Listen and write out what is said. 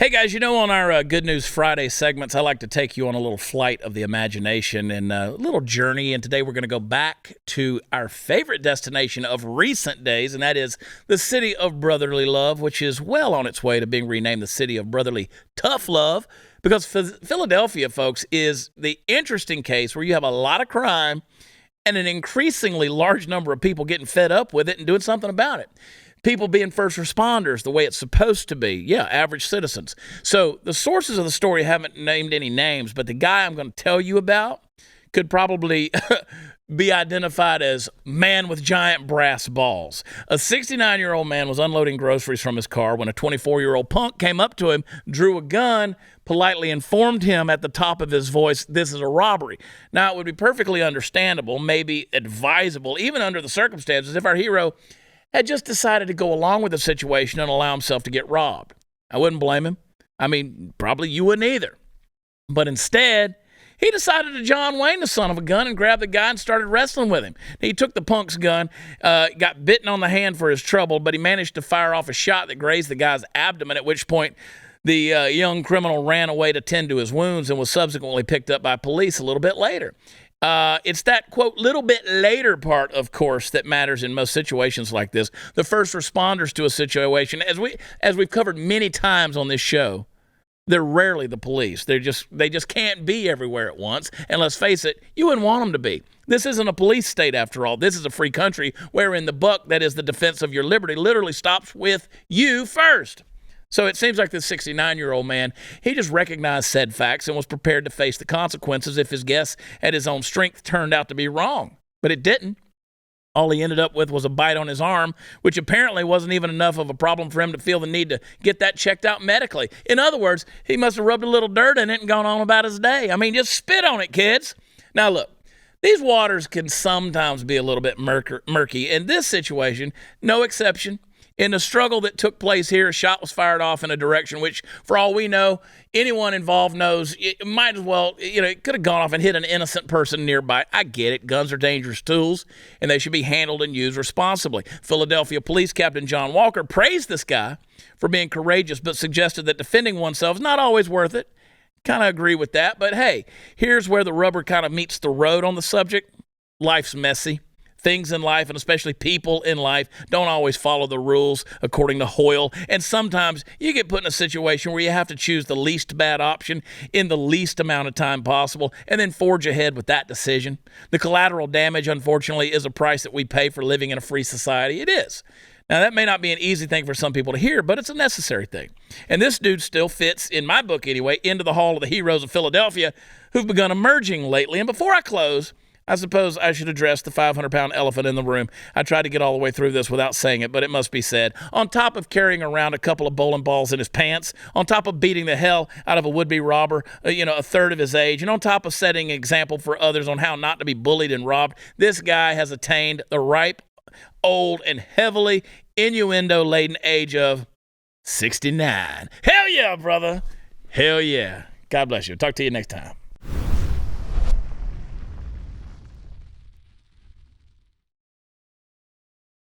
Hey guys, on our Good News Friday segments, I like to take you on a little flight of the imagination and a little journey. And today we're going to go back to our favorite destination of recent days, and that is the city of brotherly love, which is well on its way to being renamed the city of brotherly tough love. Because Philadelphia, folks, is the interesting case where you have a lot of crime and an increasingly large number of people getting fed up with it and doing something about it. People being first responders the way it's supposed to be. Yeah, average citizens. So the sources of the story haven't named any names, but the guy I'm going to tell you about could probably be identified as man with giant brass balls. A 69-year-old man was unloading groceries from his car when a 24-year-old punk came up to him, drew a gun, politely informed him at the top of his voice, this is a robbery. Now, it would be perfectly understandable, maybe advisable, even under the circumstances, if our hero had just decided to go along with the situation and allow himself to get robbed. I wouldn't blame him. I mean, probably you wouldn't either. But instead, he decided to John Wayne the son of a gun and grabbed the guy and started wrestling with him. He took the punk's gun, got bitten on the hand for his trouble, but he managed to fire off a shot that grazed the guy's abdomen, at which point the young criminal ran away to tend to his wounds and was subsequently picked up by police a little bit later. It's that, quote, little bit later part, of course, that matters in most situations like this. The first responders to a situation, as we've covered many times on this show, they're rarely the police. They just can't be everywhere at once. And let's face it, you wouldn't want them to be. This isn't a police state, after all. This is a free country wherein the buck, that is the defense of your liberty, literally stops with you first. So it seems like this 69-year-old man, he just recognized said facts and was prepared to face the consequences if his guess at his own strength turned out to be wrong. But it didn't. All he ended up with was a bite on his arm, which apparently wasn't even enough of a problem for him to feel the need to get that checked out medically. In other words, he must have rubbed a little dirt in it and gone on about his day. I mean, just spit on it, kids. Now, look, these waters can sometimes be a little bit murky. In this situation, no exception. In the struggle that took place here, a shot was fired off in a direction which, for all we know, anyone involved knows it might as well, it could have gone off and hit an innocent person nearby. I get it. Guns are dangerous tools, and they should be handled and used responsibly. Philadelphia Police Captain John Walker praised this guy for being courageous, but suggested that defending oneself is not always worth it. Kind of agree with that, but hey, here's where the rubber kind of meets the road on the subject. Life's messy. Things in life, and especially people in life, don't always follow the rules according to Hoyle. And sometimes you get put in a situation where you have to choose the least bad option in the least amount of time possible and then forge ahead with that decision. The collateral damage, unfortunately, is a price that we pay for living in a free society. It is. Now, that may not be an easy thing for some people to hear, but it's a necessary thing. And this dude still fits, in my book anyway, into the hall of the heroes of Philadelphia who've begun emerging lately. And before I close, I suppose I should address the 500-pound elephant in the room. I tried to get all the way through this without saying it, but it must be said. On top of carrying around a couple of bowling balls in his pants, on top of beating the hell out of a would-be robber, a third of his age, and on top of setting an example for others on how not to be bullied and robbed, this guy has attained the ripe, old, and heavily innuendo-laden age of 69. Hell yeah, brother. Hell yeah. God bless you. Talk to you next time.